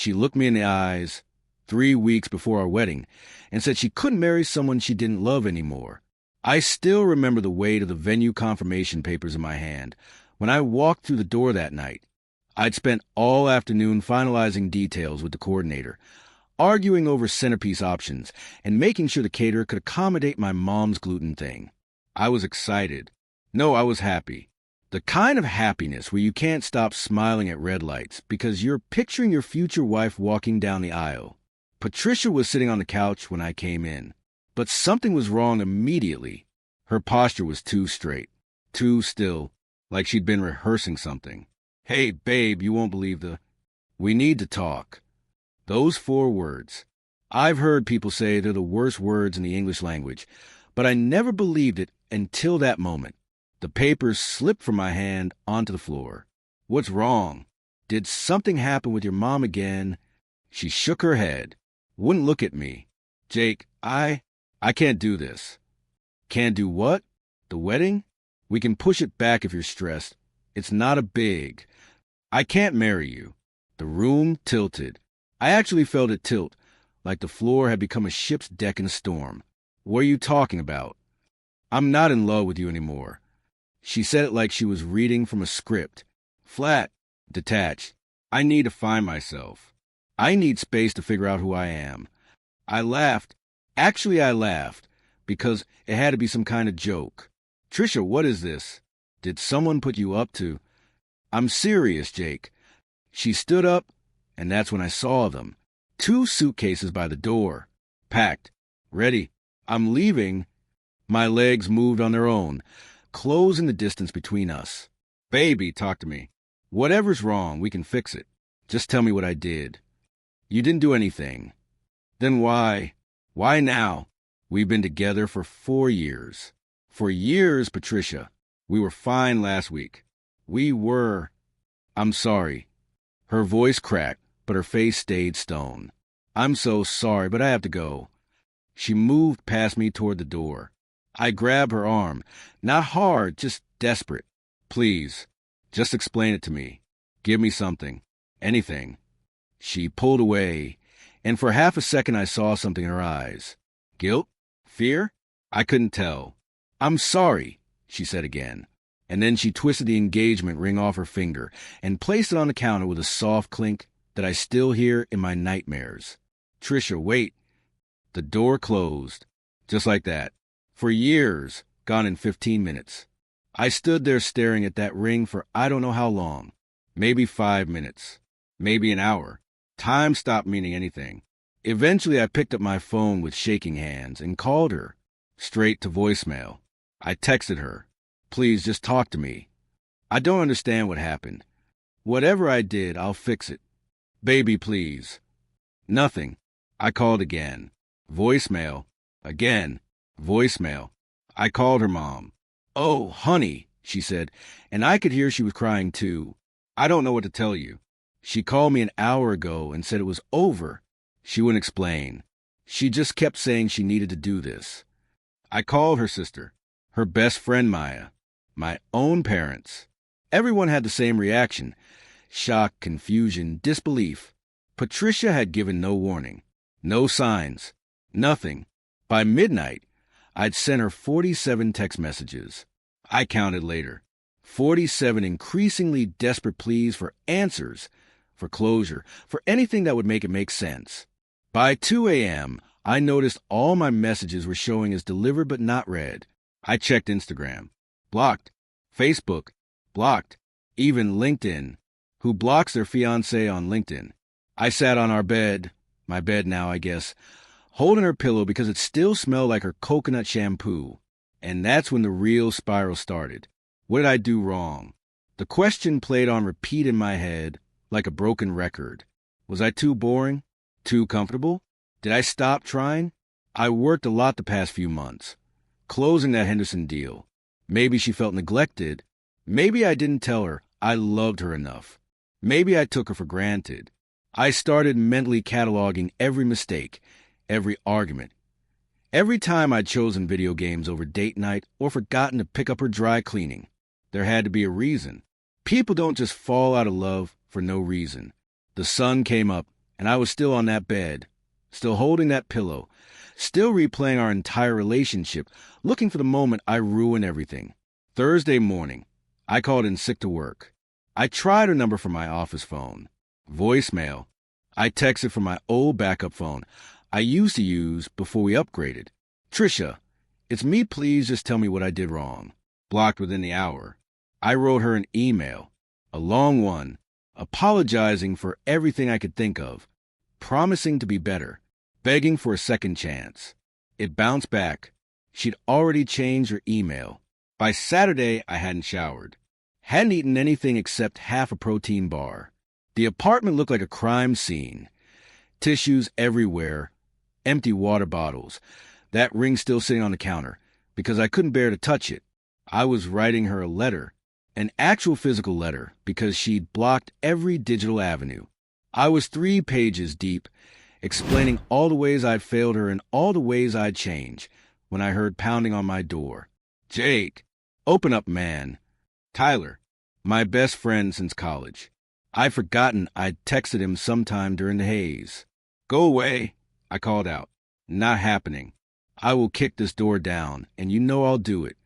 She looked me in the eyes 3 weeks before our wedding and said she couldn't marry someone she didn't love anymore. I still remember the weight of the venue confirmation papers in my hand when I walked through the door that night. I'd spent all afternoon finalizing details with the coordinator, arguing over centerpiece options, and making sure the caterer could accommodate my mom's gluten thing. I was excited. No, I was happy. The kind of happiness where you can't stop smiling at red lights because you're picturing your future wife walking down the aisle. Patricia was sitting on the couch when I came in, but something was wrong immediately. Her posture was too straight, too still, like she'd been rehearsing something. "Hey, babe, you won't believe we need to talk." Those 4 words. I've heard people say they're the worst words in the English language, but I never believed it until that moment. The papers slipped from my hand onto the floor. "What's wrong? Did something happen with your mom again?" She shook her head, wouldn't look at me. "Jake, I can't do this." "Can't do what? The wedding? We can push it back if you're stressed. It's not a big. I can't marry you." The room tilted. I actually felt it tilt, like the floor had become a ship's deck in a storm. "What are you talking about?" "I'm not in love with you anymore." She said it like she was reading from a script. Flat, detached. I need to find myself. I need space to figure out who I am. I laughed. Actually, I laughed, because it had to be some kind of joke. "Trisha, what is this? Did someone put you up to?" "I'm serious, Jake." She stood up, and that's when I saw them. 2 suitcases by the door. Packed. Ready. I'm leaving. My legs moved on their own, closing the distance between us. "Baby, talk to me. Whatever's wrong, we can fix it. Just tell me what I did." "You didn't do anything." "Then why? Why now? We've been together for 4 years. For years, Patricia. We were fine last week. We were. I'm sorry." Her voice cracked, but her face stayed stone. "I'm so sorry, but I have to go." She moved past me toward the door. I grabbed her arm. Not hard, just desperate. "Please, just explain it to me. Give me something. Anything." She pulled away, and for half a second I saw something in her eyes. Guilt? Fear? I couldn't tell. "I'm sorry," she said again. And then she twisted the engagement ring off her finger and placed it on the counter with a soft clink that I still hear in my nightmares. "Trisha, wait." The door closed. Just like that. For years, gone in 15 minutes. I stood there staring at that ring for I don't know how long. Maybe 5 minutes. Maybe an hour. Time stopped meaning anything. Eventually, I picked up my phone with shaking hands and called her. Straight to voicemail. I texted her. "Please, just talk to me. I don't understand what happened. Whatever I did, I'll fix it. Baby, please." Nothing. I called again. Voicemail. Again. Voicemail. I called her mom. "Oh, honey," she said, and I could hear she was crying too. "I don't know what to tell you. She called me an hour ago and said it was over." She wouldn't explain. She just kept saying she needed to do this. I called her sister, her best friend Maya, my own parents. Everyone had the same reaction. Shock, confusion, disbelief. Patricia had given no warning. No signs. Nothing. By midnight, I'd sent her 47 text messages. I counted later. 47 increasingly desperate pleas for answers, for closure, for anything that would make it make sense. By 2 a.m., I noticed all my messages were showing as delivered but not read. I checked Instagram. Blocked. Facebook. Blocked. Even LinkedIn. Who blocks their fiancé on LinkedIn? I sat on our bed, my bed now, I guess, holding her pillow because it still smelled like her coconut shampoo. And that's when the real spiral started. What did I do wrong? The question played on repeat in my head like a broken record. Was I too boring? Too comfortable? Did I stop trying? I worked a lot the past few months. Closing that Henderson deal. Maybe she felt neglected. Maybe I didn't tell her I loved her enough. Maybe I took her for granted. I started mentally cataloging every mistake, every argument. Every time I'd chosen video games over date night or forgotten to pick up her dry cleaning. There had to be a reason. People don't just fall out of love for no reason. The sun came up And I was still on that bed, still holding that pillow, still replaying our entire relationship, looking for the moment I ruined everything. Thursday morning, I called in sick to work. I tried her number from my office phone. Voicemail. I texted from my old backup phone I used to use before we upgraded. Trisha, it's me, please just tell me what I did wrong. Blocked within the hour. I wrote her an email, a long one, apologizing for everything I could think of, promising to be better, begging for a second chance. It bounced back. She'd already changed her email. By Saturday, I hadn't showered. Hadn't eaten anything except half a protein bar. The apartment looked like a crime scene. Tissues everywhere, empty water bottles, that ring still sitting on the counter, because I couldn't bear to touch it. I was writing her a letter, an actual physical letter, because she'd blocked every digital avenue. I was 3 pages deep, explaining all the ways I'd failed her and all the ways I'd changed, when I heard pounding on my door. Jake, open up, man. Tyler, my best friend since college. I'd forgotten I'd texted him sometime during the haze. Go away, I called out. Not happening. I will kick this door down, and you know I'll do it.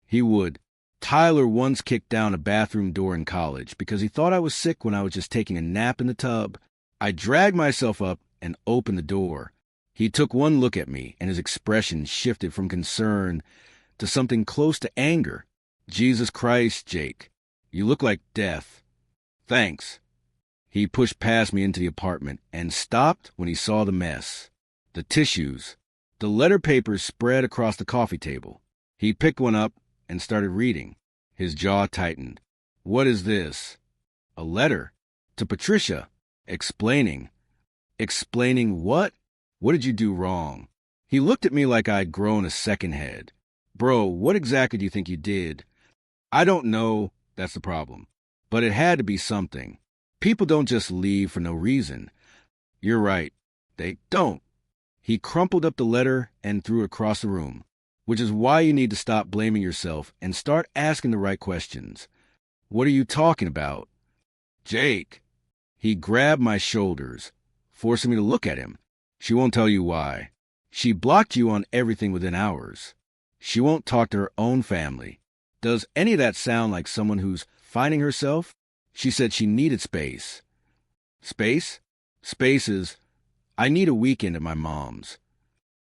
He would. Tyler once kicked down a bathroom door in college because he thought I was sick when I was just taking a nap in the tub. I dragged myself up and opened the door. He took one look at me, and his expression shifted from concern to something close to anger. Jesus Christ, Jake, you look like death. Thanks. He pushed past me into the apartment and stopped when he saw the mess. The tissues, the letter papers spread across the coffee table. He picked one up and started reading. His jaw tightened. What is this? A letter. To Patricia. Explaining. Explaining what? What did you do wrong? He looked at me like I'd grown a second head. Bro, what exactly do you think you did? I don't know, that's the problem. But it had to be something. People don't just leave for no reason. You're right. They don't. He crumpled up the letter and threw it across the room, which is why you need to stop blaming yourself and start asking the right questions. What are you talking about? Jake. He grabbed my shoulders, forcing me to look at him. She won't tell you why. She blocked you on everything within hours. She won't talk to her own family. Does any of that sound like someone who's finding herself? She said she needed space. Space? Space is, I need a weekend at my mom's.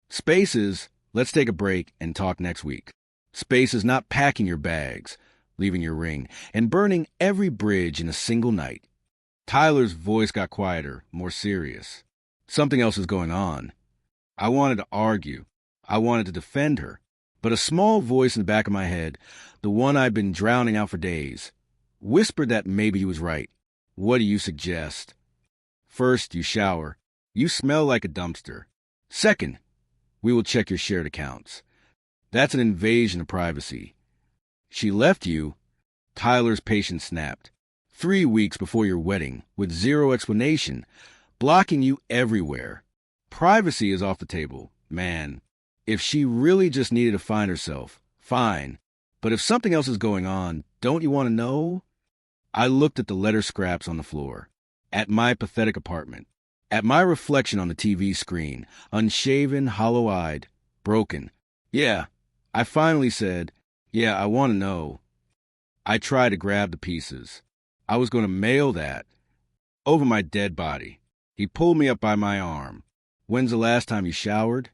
Space is, let's take a break and talk next week. Space is not packing your bags, leaving your ring, and burning every bridge in a single night. Tyler's voice got quieter, more serious. Something else was going on. I wanted to argue. I wanted to defend her. But a small voice in the back of my head, the one I'd been drowning out for days, whispered that maybe he was right. What do you suggest? First, you shower. You smell like a dumpster. Second, we will check your shared accounts. That's an invasion of privacy. She left you, Tyler's patience snapped, 3 weeks before your wedding, with zero explanation, blocking you everywhere. Privacy is off the table, man. If she really just needed to find herself, fine. But if something else is going on, don't you want to know? I looked at the letter scraps on the floor, at my pathetic apartment, at my reflection on the TV screen, unshaven, hollow-eyed, broken. Yeah, I finally said, yeah, I want to know. I tried to grab the pieces. I was going to mail that over my dead body. He pulled me up by my arm. When's the last time you showered?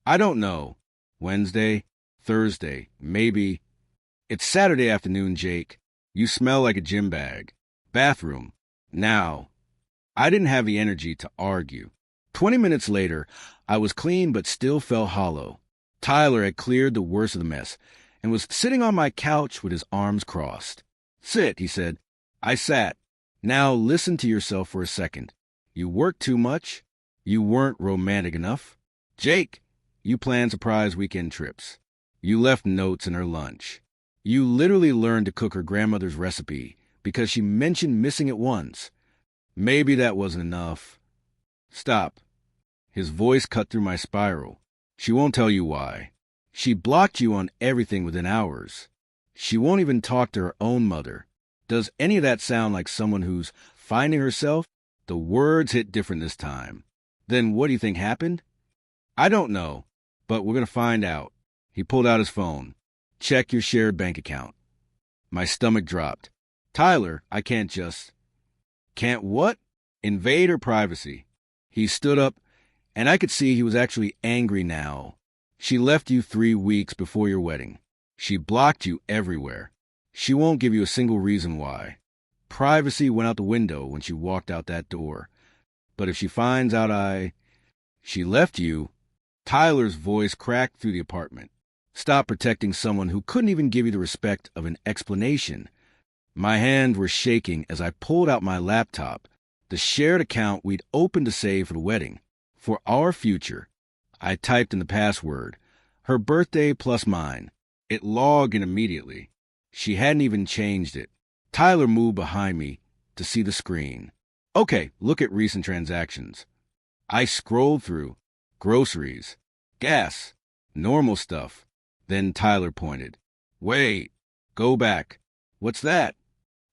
I don't know. Wednesday, Thursday, maybe. It's Saturday afternoon, Jake. You smell like a gym bag. Bathroom. Now. I didn't have the energy to argue. 20 minutes later, I was clean but still felt hollow. Tyler had cleared the worst of the mess and was sitting on my couch with his arms crossed. Sit, he said. I sat. Now listen to yourself for a second. You worked too much. You weren't romantic enough. Jake, you planned surprise weekend trips. You left notes in her lunch. You literally learned to cook her grandmother's recipe because she mentioned missing it once. Maybe that wasn't enough. Stop. His voice cut through my spiral. She won't tell you why. She blocked you on everything within hours. She won't even talk to her own mother. Does any of that sound like someone who's finding herself? The words hit different this time. Then what do you think happened? I don't know, but we're going to find out. He pulled out his phone. Check your shared bank account. My stomach dropped. Tyler, I can't just... Can't what? Invade her privacy. He stood up, and I could see he was actually angry now. She left you 3 weeks before your wedding. She blocked you everywhere. She won't give you a single reason why. Privacy went out the window when she walked out that door. But if she finds out She left you... Tyler's voice cracked through the apartment. Stop protecting someone who couldn't even give you the respect of an explanation. My hands were shaking as I pulled out my laptop, the shared account we'd opened to save for the wedding. For our future. I typed in the password. Her birthday plus mine. It logged in immediately. She hadn't even changed it. Tyler moved behind me to see the screen. Okay, look at recent transactions. I scrolled through. Groceries. Gas. Normal stuff. Then Tyler pointed. Wait. Go back. What's that?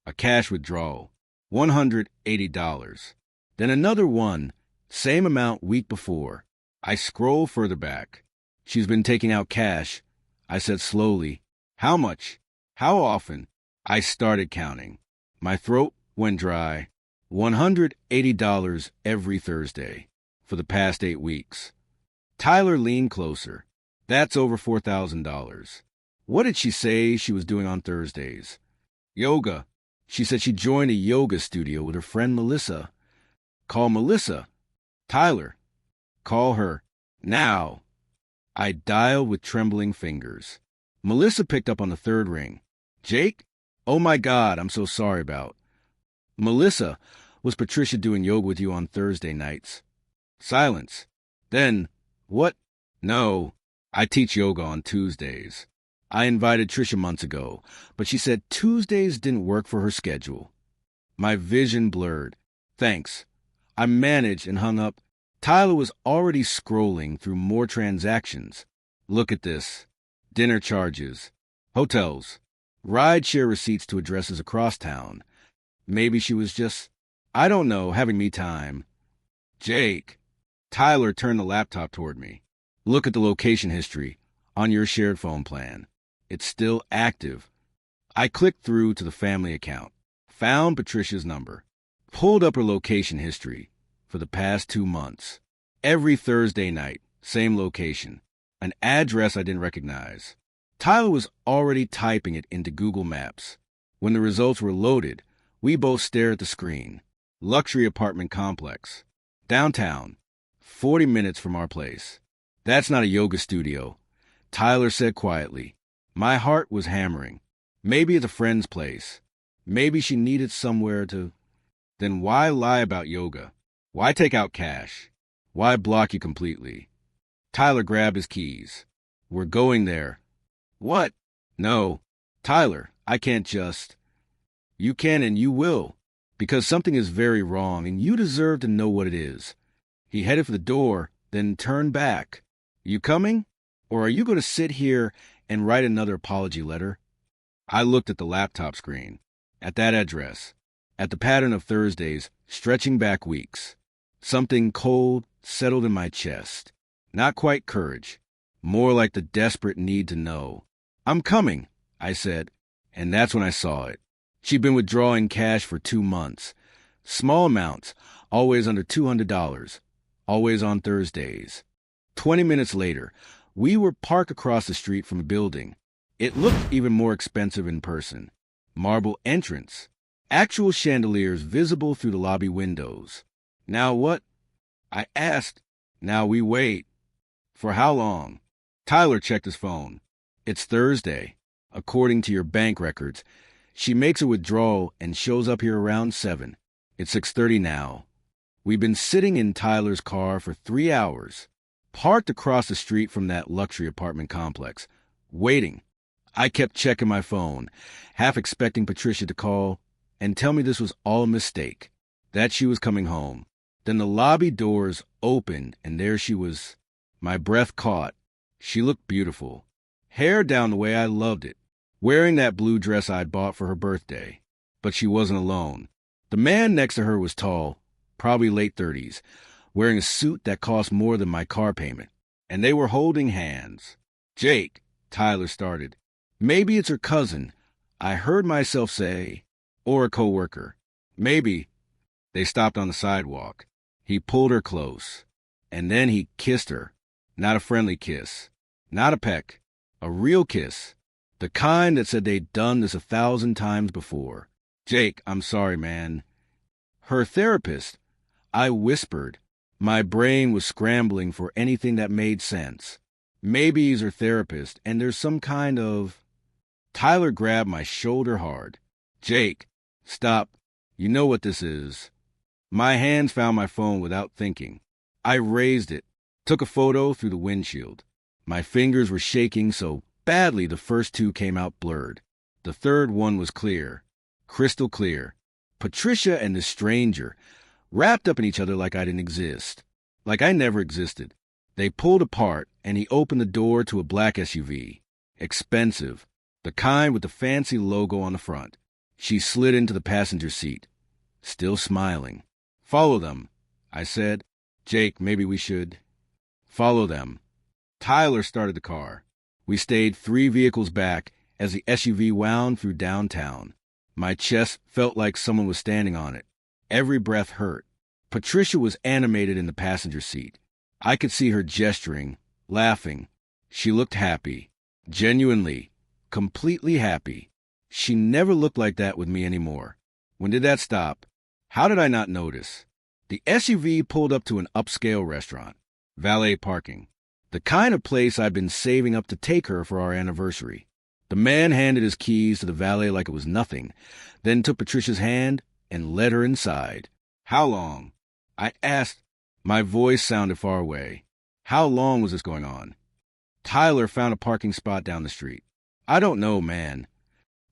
A cash withdrawal. $180. Then another one. Same amount week before. I scroll further back. She's been taking out cash. I said slowly. How much? How often? I started counting. My throat went dry. $180 every Thursday for the past 8 weeks. Tyler leaned closer. That's over $4,000. What did she say she was doing on Thursdays? Yoga. She said she joined a yoga studio with her friend Melissa. Call Melissa. Tyler. Call her. Now. I dialed with trembling fingers. Melissa picked up on the third ring. Jake? Oh my God, I'm so sorry about. Melissa, was Patricia doing yoga with you on Thursday nights? Silence. Then, what? No, I teach yoga on Tuesdays. I invited Tricia months ago, but she said Tuesdays didn't work for her schedule. My vision blurred. Thanks. I managed and hung up. Tyler was already scrolling through more transactions. Look at this. Dinner charges. Hotels. Rideshare receipts to addresses across town. Maybe she was just, I don't know, having me time. Jake. Tyler turned the laptop toward me. Look at the location history on your shared phone plan. It's still active. I clicked through to the family account. Found Patricia's number. Pulled up her location history for the past 2 months. Every Thursday night, same location. An address I didn't recognize. Tyler was already typing it into Google Maps. When the results were loaded, we both stared at the screen. Luxury apartment complex. Downtown. 40 minutes from our place. That's not a yoga studio, Tyler said quietly. My heart was hammering. Maybe it's a friend's place. Maybe she needed somewhere to... Then why lie about yoga? Why take out cash? Why block you completely? Tyler grabbed his keys. We're going there. What? No. Tyler, I can't just... You can and you will, because something is very wrong and you deserve to know what it is. He headed for the door, then turned back. You coming? Or are you going to sit here and write another apology letter? I looked at the laptop screen, at that address, at the pattern of Thursdays stretching back weeks. Something cold settled in my chest. Not quite courage, more like the desperate need to know. I'm coming, I said, and that's when I saw it. She'd been withdrawing cash for 2 months. Small amounts, always under $200, always on Thursdays. 20 minutes later, we were parked across the street from a building. It looked even more expensive in person. Marble entrance. Actual chandeliers visible through the lobby windows. Now what? I asked. Now we wait. For how long? Tyler checked his phone. It's Thursday. According to your bank records, she makes a withdrawal and shows up here around 7. It's 6:30 now. We've been sitting in Tyler's car for 3 hours, parked across the street from that luxury apartment complex, waiting. I kept checking my phone, half expecting Patricia to call and tell me this was all a mistake, that she was coming home. Then the lobby doors opened, and there she was. My breath caught. She looked beautiful. Hair down the way I loved it, wearing that blue dress I'd bought for her birthday. But she wasn't alone. The man next to her was tall, probably late 30s, wearing a suit that cost more than my car payment. And they were holding hands. Jake, Tyler started. Maybe it's her cousin, I heard myself say, or a coworker. Maybe. They stopped on the sidewalk. He pulled her close. And then he kissed her. Not a friendly kiss. Not a peck. A real kiss. The kind that said they'd done this 1,000 times before. Jake, I'm sorry, man. Her therapist. I whispered. My brain was scrambling for anything that made sense. Maybe he's her therapist, and there's some kind of... Tyler grabbed my shoulder hard. Jake, stop. You know what this is. My hands found my phone without thinking. I raised it, took a photo through the windshield. My fingers were shaking so badly the first two came out blurred. The third one was clear, crystal clear. Patricia and this stranger, wrapped up in each other like I didn't exist, like I never existed. They pulled apart, and he opened the door to a black SUV. Expensive, the kind with the fancy logo on the front. She slid into the passenger seat, still smiling. Follow them, I said. Jake, maybe we should. Follow them. Tyler started the car. We stayed 3 vehicles back as the SUV wound through downtown. My chest felt like someone was standing on it. Every breath hurt. Patricia was animated in the passenger seat. I could see her gesturing, laughing. She looked happy. Genuinely, completely happy. She never looked like that with me anymore. When did that stop? How did I not notice? The SUV pulled up to an upscale restaurant. Valet parking. The kind of place I'd been saving up to take her for our anniversary. The man handed his keys to the valet like it was nothing, then took Patricia's hand and led her inside. How long? I asked. My voice sounded far away. How long was this going on? Tyler found a parking spot down the street. I don't know, man.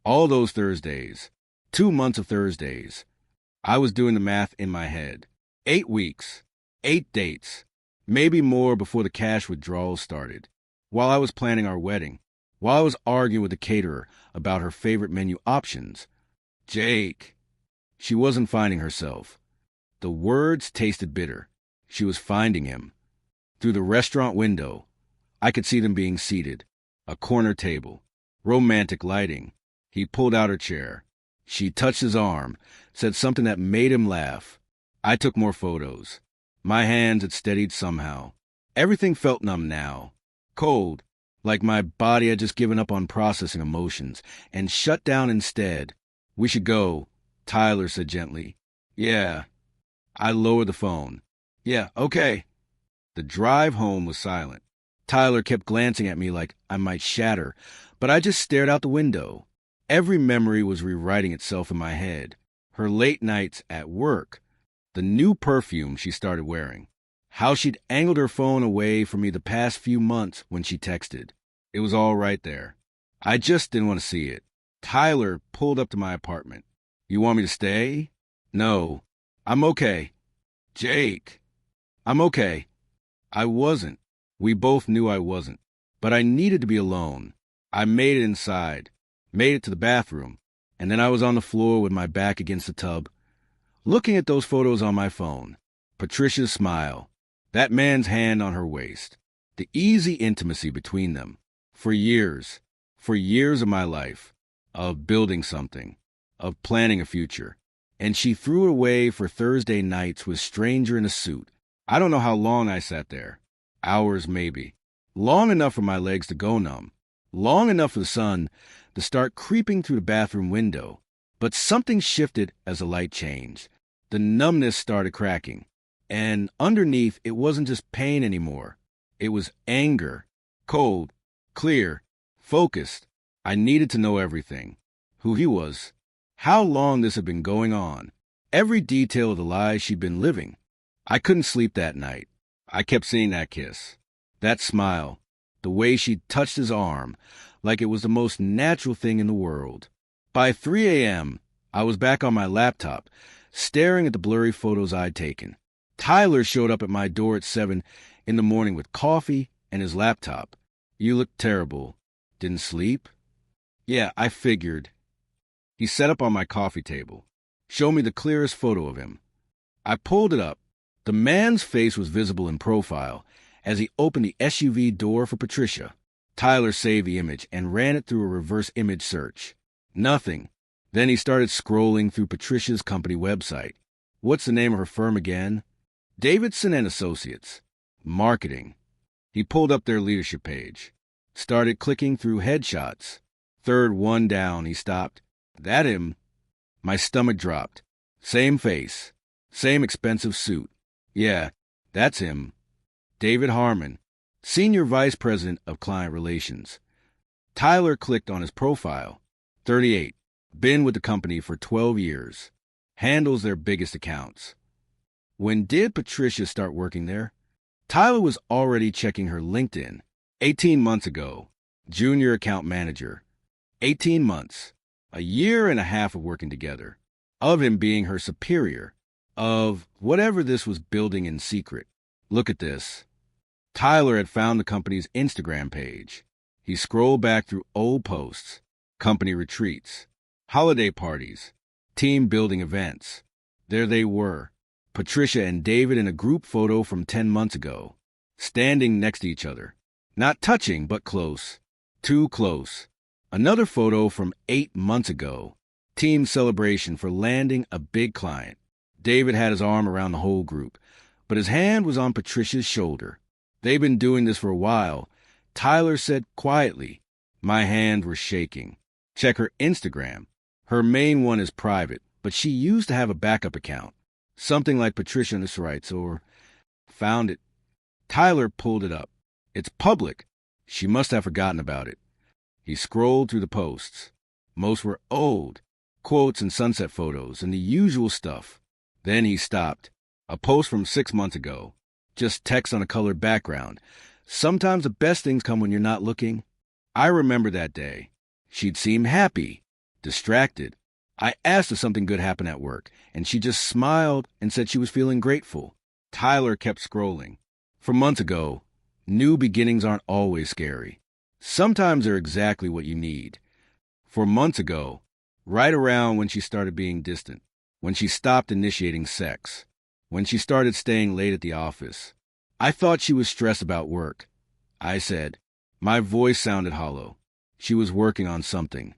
All those Thursdays. 2 months of Thursdays. I was doing the math in my head. 8 weeks. 8 dates. Maybe more before the cash withdrawals started. While I was planning our wedding. While I was arguing with the caterer about her favorite menu options. Jake. She wasn't finding herself. The words tasted bitter. She was finding him. Through the restaurant window, I could see them being seated. A corner table. Romantic lighting. He pulled out her chair. She touched his arm, said something that made him laugh. I took more photos. My hands had steadied somehow. Everything felt numb now. Cold, like my body had just given up on processing emotions and shut down instead. We should go, Tyler said gently. Yeah. I lowered the phone. Yeah, okay. The drive home was silent. Tyler kept glancing at me like I might shatter, but I just stared out the window. Every memory was rewriting itself in my head. Her late nights at work. The new perfume she started wearing. How she'd angled her phone away from me the past few months when she texted. It was all right there. I just didn't want to see it. Tyler pulled up to my apartment. You want me to stay? No. I'm okay. Jake. I'm okay. I wasn't. We both knew I wasn't. But I needed to be alone. I made it inside. Made it to the bathroom. And then I was on the floor with my back against the tub, looking at those photos on my phone. Patricia's smile. That man's hand on her waist. The easy intimacy between them. For years of my life. Of building something. Of planning a future. And she threw it away for Thursday nights with a stranger in a suit. I don't know how long I sat there. Hours, maybe. Long enough for my legs to go numb. Long enough for the sun to start creeping through the bathroom window. But something shifted as the light changed. The numbness started cracking. And underneath, it wasn't just pain anymore. It was anger. Cold, clear, focused. I needed to know everything. Who he was. How long this had been going on. Every detail of the lies she'd been living. I couldn't sleep that night. I kept seeing that kiss. That smile. The way she touched his arm, like it was the most natural thing in the world. By 3 a.m., I was back on my laptop, staring at the blurry photos I'd taken. Tyler showed up at my door at 7 in the morning with coffee and his laptop. You look terrible. Didn't sleep? Yeah, I figured. He sat up on my coffee table, showed me the clearest photo of him. I pulled it up. The man's face was visible in profile as he opened the SUV door for Patricia. Tyler saved the image and ran it through a reverse image search. Nothing. Then he started scrolling through Patricia's company website. What's the name of her firm again? Davidson and Associates. Marketing. He pulled up their leadership page. Started clicking through headshots. Third one down, he stopped. That him? My stomach dropped. Same face. Same expensive suit. Yeah, that's him. David Harmon, Senior Vice President of Client Relations. Tyler clicked on his profile. 38. Been with the company for 12 years. Handles their biggest accounts. When did Patricia start working there? Tyler was already checking her LinkedIn. 18 months ago. Junior account manager. 18 months. A year and a half of working together. Of him being her superior. Of whatever this was building in secret. Look at this. Tyler had found the company's Instagram page. He scrolled back through old posts, company retreats, holiday parties, team building events. There they were, Patricia and David in a group photo from 10 months ago, standing next to each other. Not touching, but close. Too close. Another photo from 8 months ago, team celebration for landing a big client. David had his arm around the whole group, but his hand was on Patricia's shoulder. They've been doing this for a while. Tyler said quietly. My hands were shaking. Check her Instagram. Her main one is private, but she used to have a backup account. Something like Patricia on this rights or... Found it. Tyler pulled it up. It's public. She must have forgotten about it. He scrolled through the posts. Most were old. Quotes and sunset photos and the usual stuff. Then he stopped. A post from 6 months ago. Just text on a colored background. Sometimes the best things come when you're not looking. I remember that day. She'd seemed happy, distracted. I asked if something good happened at work, and she just smiled and said she was feeling grateful. Tyler kept scrolling. From months ago, new beginnings aren't always scary. Sometimes they're exactly what you need. For months ago, right around when she started being distant, when she stopped initiating sex, when she started staying late at the office. I thought she was stressed about work. I said. My voice sounded hollow. She was working on something.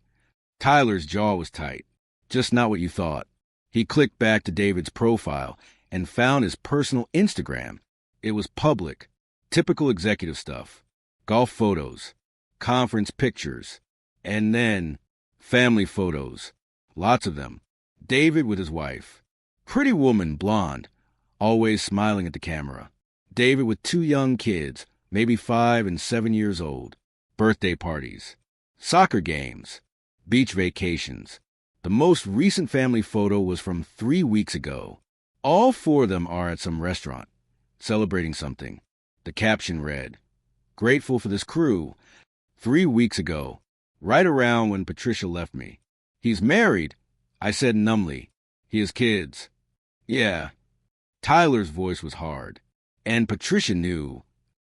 Tyler's jaw was tight. Just not what you thought. He clicked back to David's profile and found his personal Instagram. It was public. Typical executive stuff. Golf photos. Conference pictures. And then family photos. Lots of them. David with his wife. Pretty woman, blonde. Always smiling at the camera. David with 2 young kids, maybe 5 and 7 years old. Birthday parties. Soccer games. Beach vacations. The most recent family photo was from 3 weeks ago. All 4 of them are at some restaurant, celebrating something. The caption read, Grateful for this crew. 3 weeks ago, right around when Patricia left me. He's married, I said numbly. He has kids. Yeah. Tyler's voice was hard. And Patricia knew.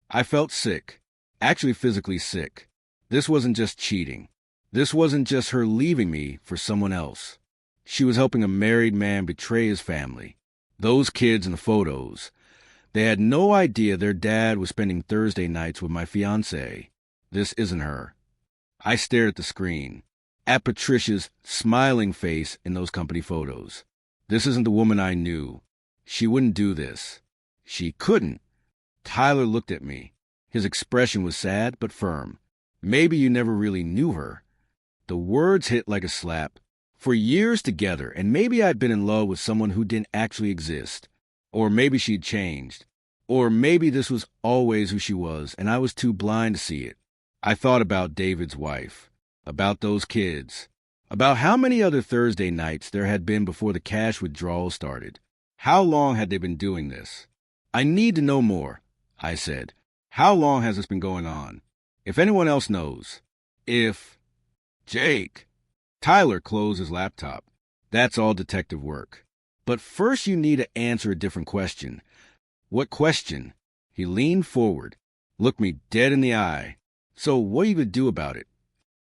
I felt sick. Actually physically sick. This wasn't just cheating. This wasn't just her leaving me for someone else. She was helping a married man betray his family. Those kids in the photos. They had no idea their dad was spending Thursday nights with my fiancée. This isn't her. I stared at the screen. At Patricia's smiling face in those company photos. This isn't the woman I knew. She wouldn't do this. She couldn't. Tyler looked at me. His expression was sad but firm. Maybe you never really knew her. The words hit like a slap. For years together, and maybe I'd been in love with someone who didn't actually exist. Or maybe she'd changed. Or maybe this was always who she was, and I was too blind to see it. I thought about David's wife. About those kids. About how many other Thursday nights there had been before the cash withdrawal started. How long had they been doing this? I need to know more, I said. How long has this been going on? If anyone else knows. If... Jake. Tyler closed his laptop. That's all detective work. But first you need to answer a different question. What question? He leaned forward, looked me dead in the eye. So what are you going to do about it?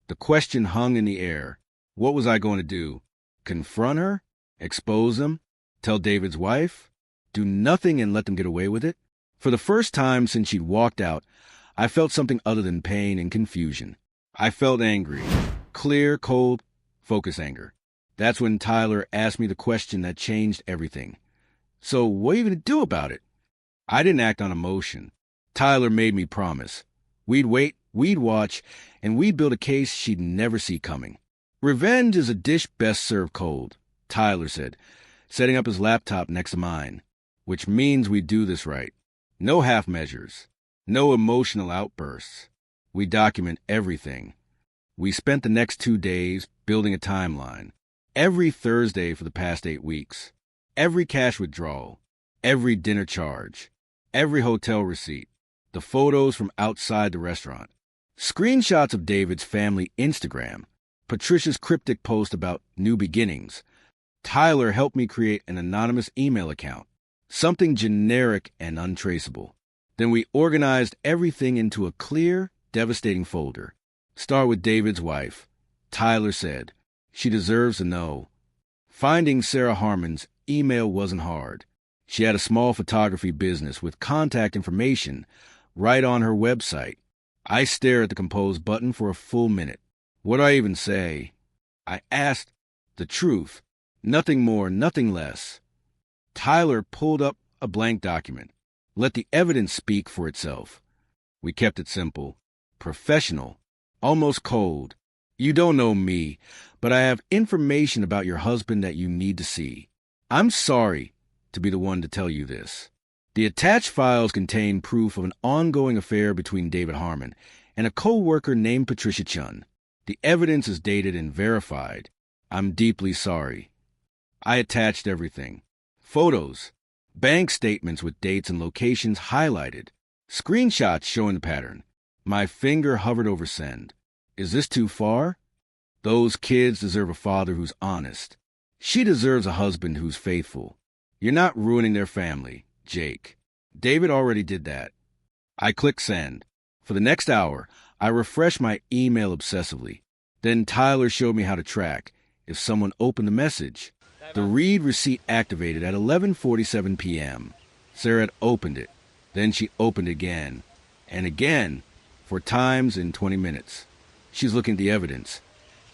The question hung in the air. What was I going to do? Confront her? Expose him? Tell David's wife? Do nothing and let them get away with it? For the first time since she'd walked out, I felt something other than pain and confusion. I felt angry. Clear, cold, focused anger. That's when Tyler asked me the question that changed everything. So what are you going to do about it? I didn't act on emotion. Tyler made me promise. We'd wait, we'd watch, and we'd build a case she'd never see coming. Revenge is a dish best served cold, Tyler said, setting up his laptop next to mine, which means we do this right. No half measures. No emotional outbursts. We document everything. We spent the next 2 days building a timeline. Every Thursday for the past 8 weeks. Every cash withdrawal. Every dinner charge. Every hotel receipt. The photos from outside the restaurant. Screenshots of David's family Instagram. Patricia's cryptic post about new beginnings. Tyler helped me create an anonymous email account. Something generic and untraceable. Then we organized everything into a clear, devastating folder. Start with David's wife. Tyler said, she deserves to know. Finding Sarah Harmon's email wasn't hard. She had a small photography business with contact information right on her website. I stared at the compose button for a full minute. What do I even say? I asked the truth. Nothing more, nothing less. Tyler pulled up a blank document. Let the evidence speak for itself. We kept it simple, professional, almost cold. You don't know me, but I have information about your husband that you need to see. I'm sorry to be the one to tell you this. The attached files contain proof of an ongoing affair between David Harmon and a co-worker named Patricia Chun. The evidence is dated and verified. I'm deeply sorry. I attached everything. Photos, bank statements with dates and locations highlighted, screenshots showing the pattern. My finger hovered over send. Is this too far? Those kids deserve a father who's honest. She deserves a husband who's faithful. You're not ruining their family, Jake. David already did that. I clicked send. For the next hour, I refreshed my email obsessively. Then Tyler showed me how to track if someone opened the message. The read receipt activated at 11:47 p.m. Sarah had opened it. Then she opened again. And again, 4 times in 20 minutes. She's looking at the evidence.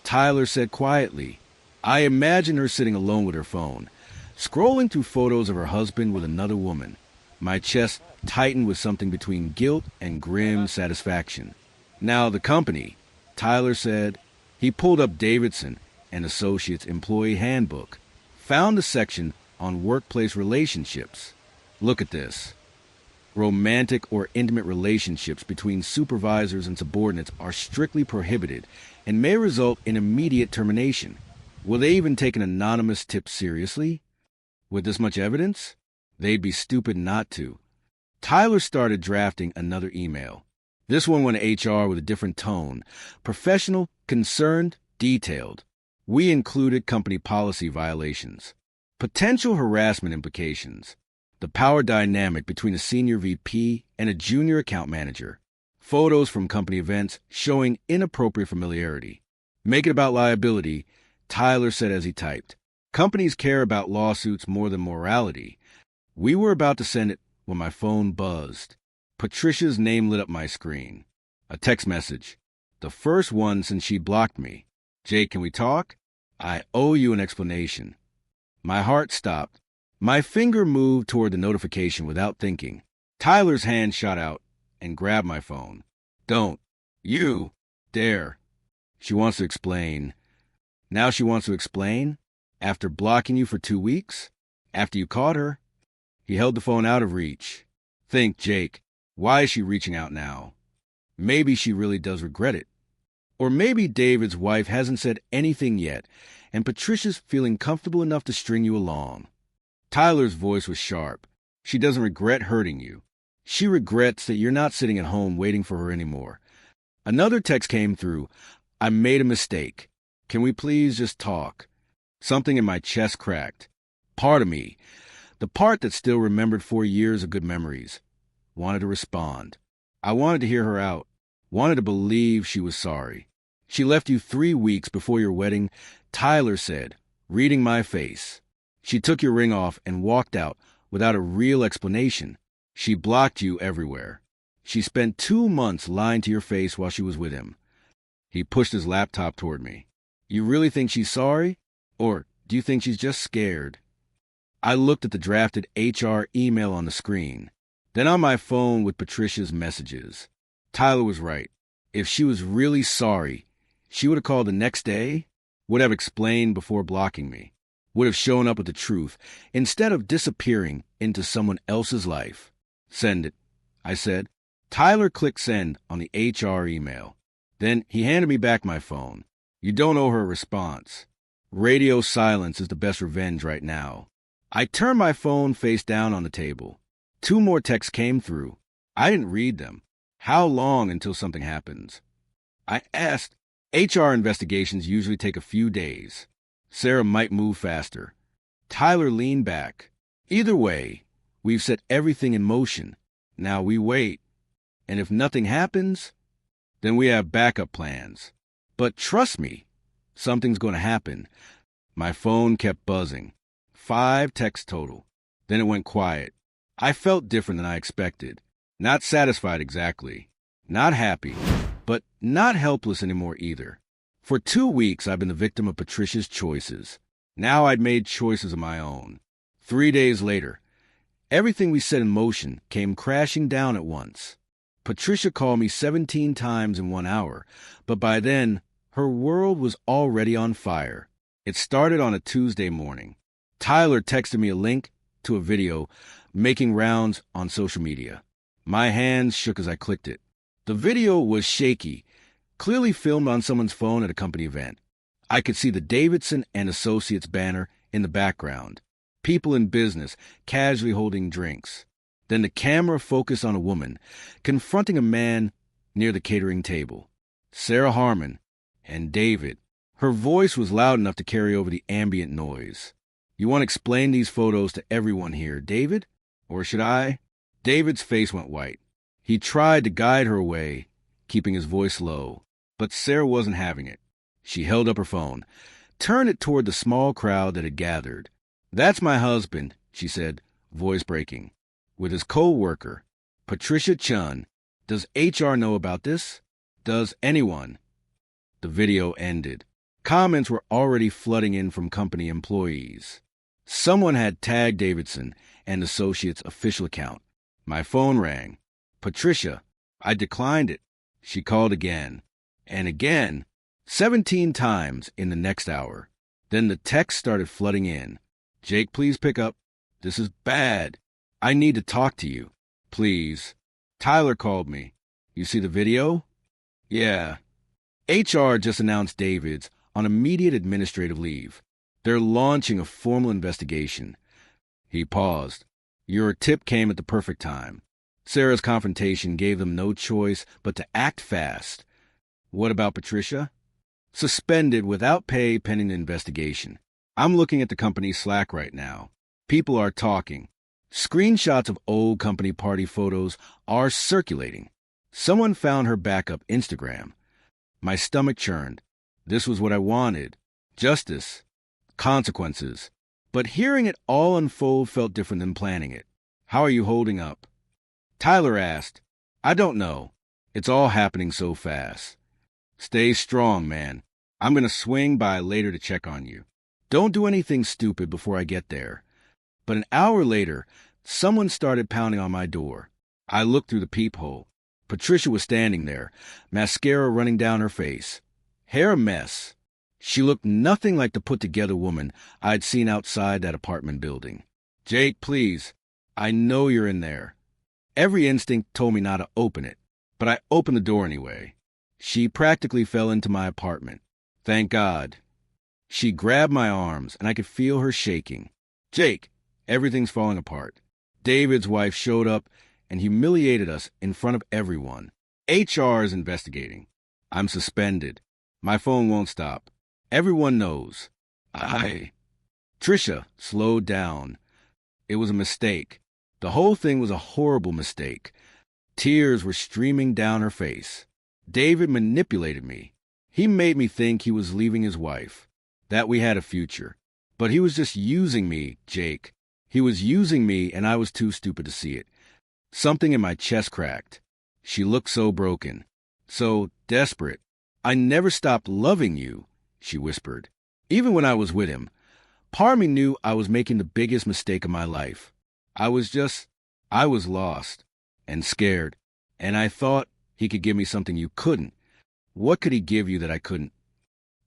Tyler said quietly. I imagined her sitting alone with her phone, scrolling through photos of her husband with another woman. My chest tightened with something between guilt and grim satisfaction. Now the company, Tyler said. He pulled up Davidson and Associates Employee Handbook, found a section on workplace relationships. Look at this. Romantic or intimate relationships between supervisors and subordinates are strictly prohibited and may result in immediate termination. Will they even take an anonymous tip seriously? With this much evidence? They'd be stupid not to. Tyler started drafting another email. This one went to HR with a different tone. Professional, concerned, detailed. We included company policy violations, potential harassment implications, the power dynamic between a senior VP and a junior account manager, photos from company events showing inappropriate familiarity. Make it about liability, Tyler said as he typed. Companies care about lawsuits more than morality. We were about to send it when my phone buzzed. Patricia's name lit up my screen. A text message. The first one since she blocked me. Jake, can we talk? I owe you an explanation. My heart stopped. My finger moved toward the notification without thinking. Tyler's hand shot out and grabbed my phone. Don't. You. Dare. She wants to explain. Now she wants to explain? After blocking you for 2 weeks? After you caught her? He held the phone out of reach. Think, Jake. Why is she reaching out now? Maybe she really does regret it. Or maybe David's wife hasn't said anything yet, and Patricia's feeling comfortable enough to string you along. Tyler's voice was sharp. She doesn't regret hurting you. She regrets that you're not sitting at home waiting for her anymore. Another text came through. I made a mistake. Can we please just talk? Something in my chest cracked. Part of me, the part that still remembered 4 years of good memories, wanted to respond. I wanted to hear her out, wanted to believe she was sorry. She left you 3 weeks before your wedding, Tyler said, reading my face. She took your ring off and walked out without a real explanation. She blocked you everywhere. She spent 2 months lying to your face while she was with him. He pushed his laptop toward me. You really think she's sorry? Or do you think she's just scared? I looked at the drafted HR email on the screen, then on my phone with Patricia's messages. Tyler was right. If she was really sorry, she would have called the next day, would have explained before blocking me, would have shown up with the truth, instead of disappearing into someone else's life. Send it, I said. Tyler clicked send on the HR email. Then he handed me back my phone. You don't owe her a response. Radio silence is the best revenge right now. I turned my phone face down on the table. 2 more texts came through. I didn't read them. How long until something happens? I asked. HR investigations usually take a few days. Sarah might move faster. Tyler leaned back. Either way, we've set everything in motion. Now we wait. And if nothing happens, then we have backup plans. But trust me, something's going to happen. My phone kept buzzing. 5 texts total. Then it went quiet. I felt different than I expected. Not satisfied exactly. Not happy. But not helpless anymore either. For 2 weeks, I've been the victim of Patricia's choices. Now I'd made choices of my own. 3 days later, everything we set in motion came crashing down at once. Patricia called me 17 times in 1 hour, but by then, her world was already on fire. It started on a Tuesday morning. Tyler texted me a link to a video making rounds on social media. My hands shook as I clicked it. The video was shaky, clearly filmed on someone's phone at a company event. I could see the Davidson and Associates banner in the background, people in business casually holding drinks. Then the camera focused on a woman confronting a man near the catering table. Sarah Harmon and David. Her voice was loud enough to carry over the ambient noise. You want to explain these photos to everyone here, David? Or should I? David's face went white. He tried to guide her away, keeping his voice low. But Sarah wasn't having it. She held up her phone, turned it toward the small crowd that had gathered. That's my husband, she said, voice breaking. With his co-worker, Patricia Chun. Does HR know about this? Does anyone? The video ended. Comments were already flooding in from company employees. Someone had tagged Davidson and Associates' official account. My phone rang. Patricia. I declined it. She called again. And again. 17 times in the next hour. Then the text started flooding in. Jake, please pick up. This is bad. I need to talk to you. Please. Tyler called me. You see the video? Yeah. HR just announced David's on immediate administrative leave. They're launching a formal investigation. He paused. Your tip came at the perfect time. Sarah's confrontation gave them no choice but to act fast. What about Patricia? Suspended without pay pending the investigation. I'm looking at the company Slack right now. People are talking. Screenshots of old company party photos are circulating. Someone found her backup Instagram. My stomach churned. This was what I wanted. Justice. Consequences. But hearing it all unfold felt different than planning it. How are you holding up? Tyler asked. I don't know. It's all happening so fast. Stay strong, man. I'm going to swing by later to check on you. Don't do anything stupid before I get there. But an hour later, someone started pounding on my door. I looked through the peephole. Patricia was standing there, mascara running down her face. Hair a mess. She looked nothing like the put-together woman I'd seen outside that apartment building. Jake, please. I know you're in there. Every instinct told me not to open it, but I opened the door anyway. She practically fell into my apartment. Thank God. She grabbed my arms, and I could feel her shaking. Jake, everything's falling apart. David's wife showed up and humiliated us in front of everyone. HR is investigating. I'm suspended. My phone won't stop. Everyone knows. Trisha slowed down. It was a mistake. The whole thing was a horrible mistake. Tears were streaming down her face. David manipulated me. He made me think he was leaving his wife, that we had a future. But he was just using me, Jake. He was using me, and I was too stupid to see it. Something in my chest cracked. She looked so broken, so desperate. I never stopped loving you, she whispered. Even when I was with him, part of me knew I was making the biggest mistake of my life. I was lost and scared, and I thought he could give me something you couldn't. What could he give you that I couldn't?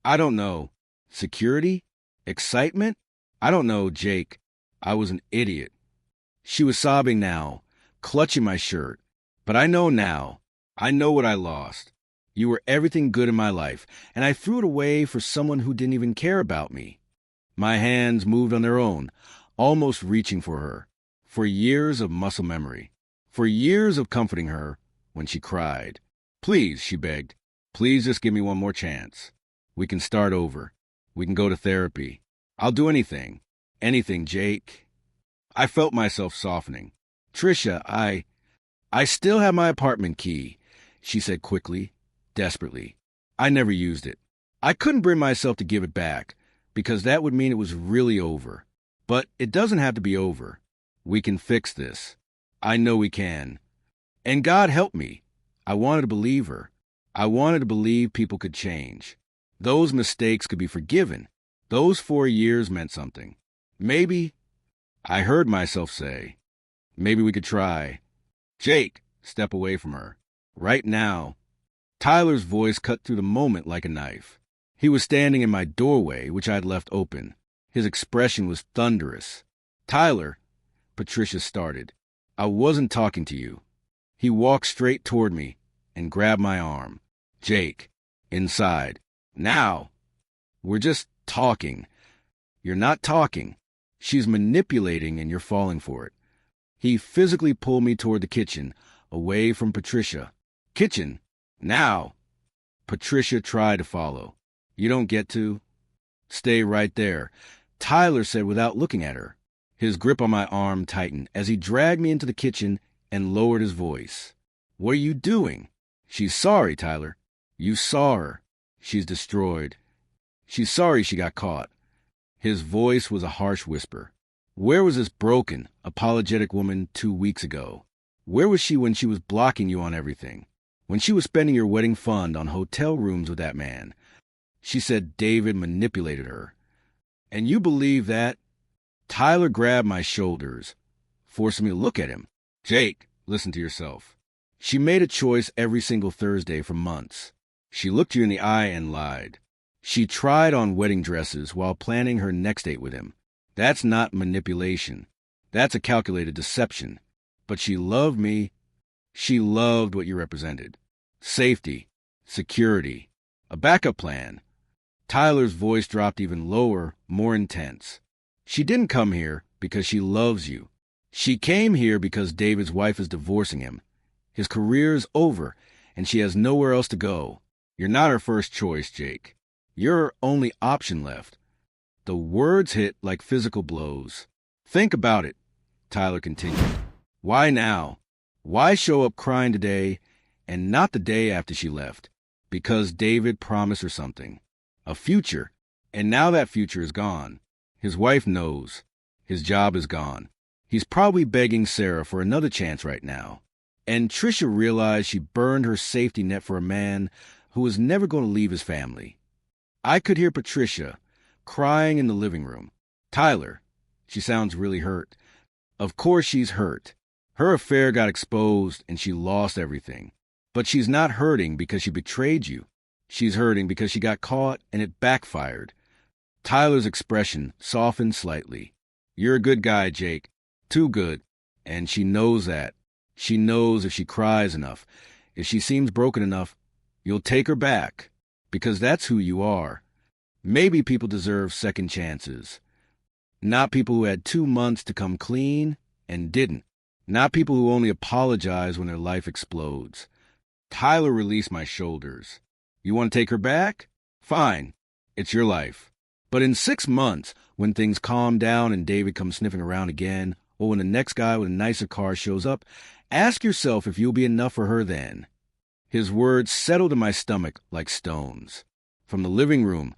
I don't know. Security? Excitement? I don't know, Jake. I was an idiot. She was sobbing now, clutching my shirt. But I know now. I know what I lost. You were everything good in my life, and I threw it away for someone who didn't even care about me. My hands moved on their own, almost reaching for her, for years of muscle memory, for years of comforting her when she cried. Please, she begged, please just give me one more chance. We can start over. We can go to therapy. I'll do anything. Anything, Jake. I felt myself softening. Tricia, I still have my apartment key, she said quickly, desperately. I never used it. I couldn't bring myself to give it back, because that would mean it was really over. But it doesn't have to be over. We can fix this. I know we can. And God help me. I wanted to believe her. I wanted to believe people could change. Those mistakes could be forgiven. Those 4 years meant something. Maybe, I heard myself say, maybe we could try. Jake, step away from her. Right now. Tyler's voice cut through the moment like a knife. He was standing in my doorway, which I had left open. His expression was thunderous. Tyler, Patricia started. I wasn't talking to you. He walked straight toward me and grabbed my arm. Jake, inside. Now. We're just talking. You're not talking. She's manipulating and you're falling for it. He physically pulled me toward the kitchen, away from Patricia. Kitchen. Now. Patricia tried to follow. You don't get to. Stay right there, Tyler said without looking at her. His grip on my arm tightened as he dragged me into the kitchen and lowered his voice. What are you doing? She's sorry, Tyler. You saw her. She's destroyed. She's sorry she got caught. His voice was a harsh whisper. Where was this broken, apologetic woman 2 weeks ago? Where was she when she was blocking you on everything? When she was spending your wedding fund on hotel rooms with that man? She said David manipulated her. And you believe that? Tyler grabbed my shoulders, forcing me to look at him. Jake, listen to yourself. She made a choice every single Thursday for months. She looked you in the eye and lied. She tried on wedding dresses while planning her next date with him. That's not manipulation. That's a calculated deception. But she loved me. She loved what you represented. Safety, security, a backup plan. Tyler's voice dropped even lower, more intense. She didn't come here because she loves you. She came here because David's wife is divorcing him. His career is over, and she has nowhere else to go. You're not her first choice, Jake. You're her only option left. The words hit like physical blows. Think about it, Tyler continued. Why now? Why show up crying today and not the day after she left? Because David promised her something. A future. And now that future is gone. His wife knows. His job is gone. He's probably begging Sarah for another chance right now. And Tricia realized she burned her safety net for a man who was never going to leave his family. I could hear Patricia crying in the living room. Tyler, she sounds really hurt. Of course she's hurt. Her affair got exposed and she lost everything. But she's not hurting because she betrayed you. She's hurting because she got caught and it backfired. Tyler's expression softened slightly. You're a good guy, Jake. Too good. And she knows that. She knows if she cries enough, if she seems broken enough, you'll take her back. Because that's who you are. Maybe people deserve second chances. Not people who had 2 months to come clean and didn't. Not people who only apologize when their life explodes. Tyler released my shoulders. You want to take her back? Fine. It's your life. But in 6 months, when things calm down and David comes sniffing around again, or when the next guy with a nicer car shows up, ask yourself if you'll be enough for her then. His words settled in my stomach like stones. From the living room,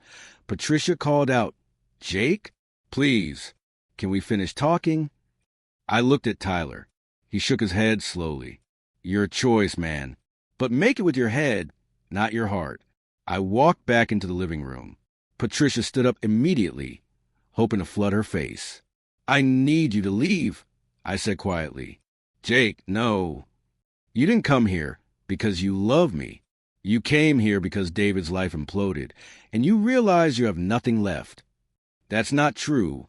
Patricia called out, Jake? Please, can we finish talking? I looked at Tyler. He shook his head slowly. Your choice, man. But make it with your head, not your heart. I walked back into the living room. Patricia stood up immediately, hoping to flood her face. I need you to leave, I said quietly. Jake, no. You didn't come here because you love me. You came here because David's life imploded, and you realize you have nothing left. That's not true.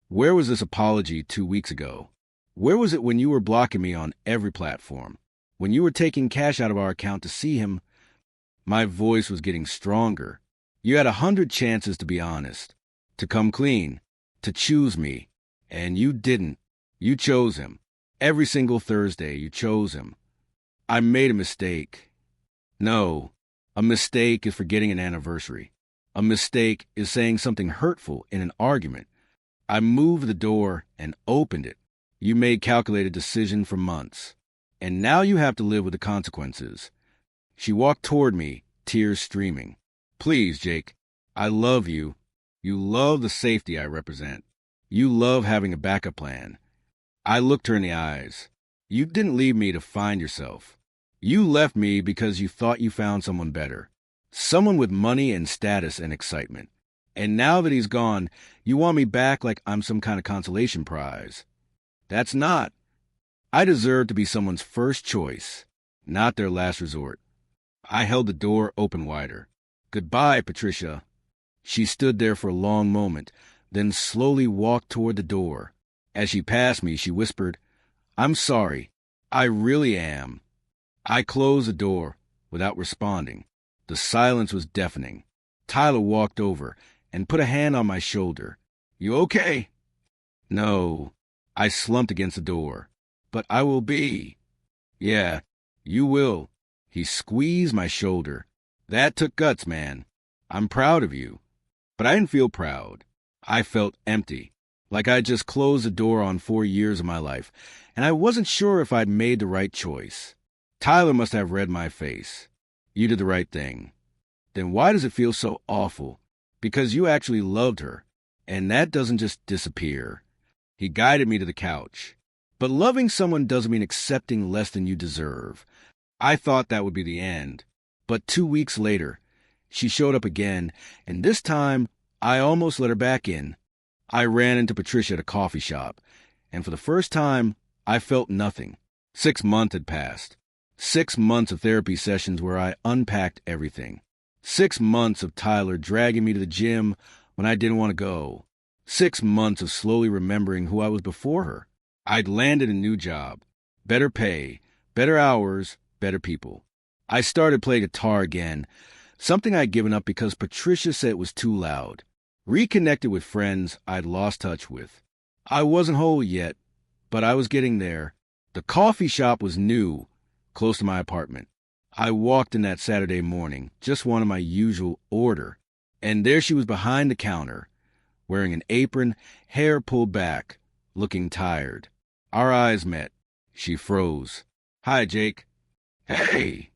Where was this apology 2 weeks ago? Where was it when you were blocking me on every platform? When you were taking cash out of our account to see him? My voice was getting stronger. You had 100 chances to be honest, to come clean, to choose me, and you didn't. You chose him. Every single Thursday, you chose him. I made a mistake. No, a mistake is forgetting an anniversary. A mistake is saying something hurtful in an argument. I moved the door and opened it. You made calculated decisions for months, and now you have to live with the consequences. She walked toward me, tears streaming. Please, Jake, I love you. You love the safety I represent. You love having a backup plan. I looked her in the eyes. You didn't leave me to find yourself. You left me because you thought you found someone better. Someone with money and status and excitement. And now that he's gone, you want me back like I'm some kind of consolation prize. That's not. I deserve to be someone's first choice, not their last resort. I held the door open wider. Goodbye, Patricia. She stood there for a long moment, then slowly walked toward the door. As she passed me, she whispered, I'm sorry. I really am. I closed the door without responding. The silence was deafening. Tyler walked over and put a hand on my shoulder. You okay? No. I slumped against the door. But I will be. Yeah, you will. He squeezed my shoulder. That took guts, man. I'm proud of you. But I didn't feel proud. I felt empty, like I'd just closed the door on 4 years of my life, and I wasn't sure if I'd made the right choice. Tyler must have read my face. You did the right thing. Then why does it feel so awful? Because you actually loved her, and that doesn't just disappear. He guided me to the couch. But loving someone doesn't mean accepting less than you deserve. I thought that would be the end. But 2 weeks later, she showed up again, and this time, I almost let her back in. I ran into Patricia at a coffee shop, and for the first time, I felt nothing. 6 months had passed. 6 months of therapy sessions where I unpacked everything. 6 months of Tyler dragging me to the gym when I didn't want to go. 6 months of slowly remembering who I was before her. I'd landed a new job. Better pay, better hours, better people. I started playing guitar again, something I'd given up because Patricia said it was too loud. Reconnected with friends I'd lost touch with. I wasn't whole yet, but I was getting there. The coffee shop was new, close to my apartment. I walked in that Saturday morning, just wanted my usual order, and there she was behind the counter, wearing an apron, hair pulled back, looking tired. Our eyes met. She froze. Hi, Jake. Hey.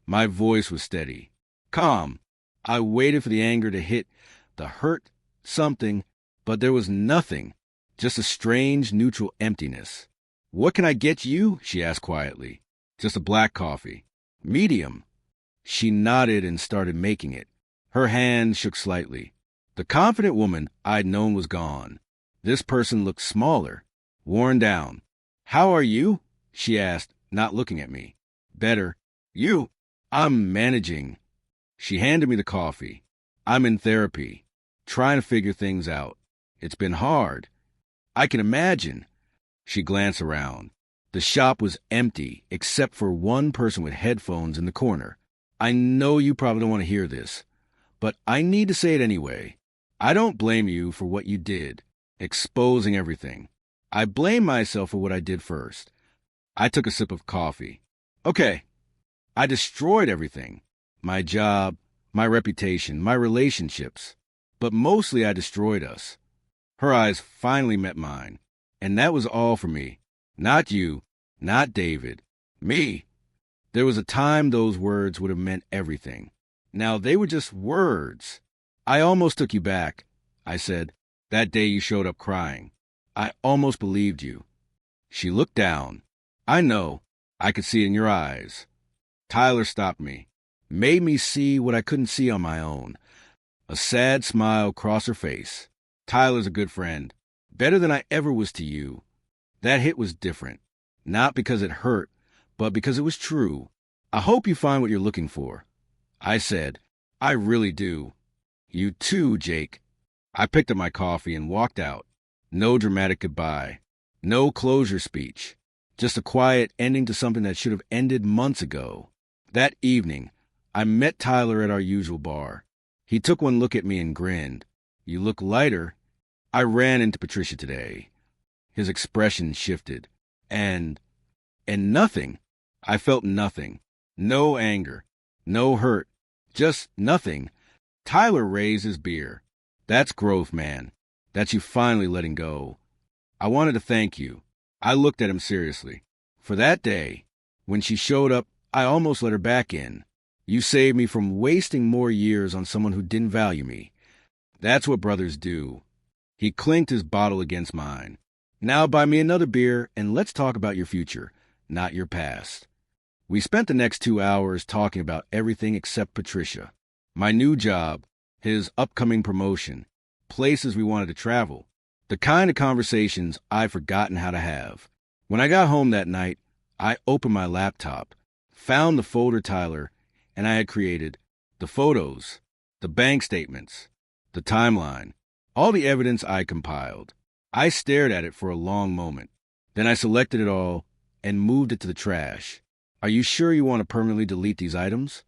My voice was steady. Calm. I waited for the anger to hit, the hurt, something, but there was nothing, just a strange, neutral emptiness. What can I get you? She asked quietly. Just a black coffee. Medium. She nodded and started making it. Her hand shook slightly. The confident woman I'd known was gone. This person looked smaller, worn down. How are you? She asked, not looking at me. Better. You? I'm managing. She handed me the coffee. I'm in therapy, trying to figure things out. It's been hard. I can imagine. She glanced around. The shop was empty, except for one person with headphones in the corner. I know you probably don't want to hear this, but I need to say it anyway. I don't blame you for what you did, exposing everything. I blame myself for what I did first. I took a sip of coffee. Okay, I destroyed everything. My job, my reputation, my relationships. But mostly I destroyed us. Her eyes finally met mine, and that was all for me. Not you, not David, me. There was a time those words would have meant everything. Now they were just words. I almost took you back, I said. That day you showed up crying. I almost believed you. She looked down. I know. I could see it in your eyes. Tyler stopped me, made me see what I couldn't see on my own. A sad smile crossed her face. Tyler's a good friend. Better than I ever was to you. That hit was different. Not because it hurt, but because it was true. I hope you find what you're looking for. I said, I really do. You too, Jake. I picked up my coffee and walked out. No dramatic goodbye. No closure speech. Just a quiet ending to something that should have ended months ago. That evening, I met Tyler at our usual bar. He took one look at me and grinned. You look lighter. I ran into Patricia today. His expression shifted. And nothing. I felt nothing. No anger. No hurt. Just nothing. Tyler raised his beer. That's growth, man. That's you finally letting go. I wanted to thank you. I looked at him seriously. For that day, when she showed up, I almost let her back in. You saved me from wasting more years on someone who didn't value me. That's what brothers do. He clinked his bottle against mine. Now buy me another beer and let's talk about your future, not your past. We spent the next 2 hours talking about everything except Patricia. My new job, his upcoming promotion, places we wanted to travel. The kind of conversations I've forgotten how to have. When I got home that night, I opened my laptop, found the folder Tyler and I had created, the photos, the bank statements, the timeline, all the evidence I compiled. I stared at it for a long moment. Then I selected it all and moved it to the trash. Are you sure you want to permanently delete these items?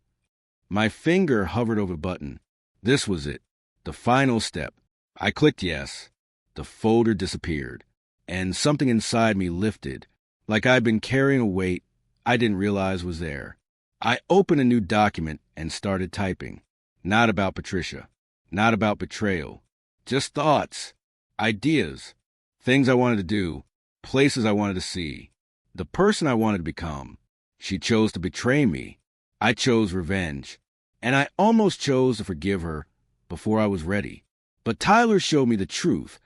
My finger hovered over the button. This was it, the final step. I clicked yes. The folder disappeared, and something inside me lifted, like I'd been carrying a weight I didn't realize was there. I opened a new document and started typing. Not about Patricia, not about betrayal, just thoughts, ideas, things I wanted to do, places I wanted to see, the person I wanted to become. She chose to betray me. I chose revenge, and I almost chose to forgive her before I was ready. But Tyler showed me the truth.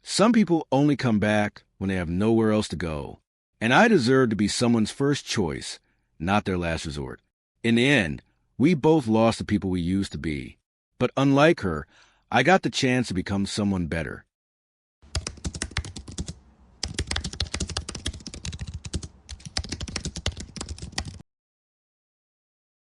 Some people only come back when they have nowhere else to go, and I deserve to be someone's first choice, not their last resort. In the end, we both lost the people we used to be. But unlike her, I got the chance to become someone better.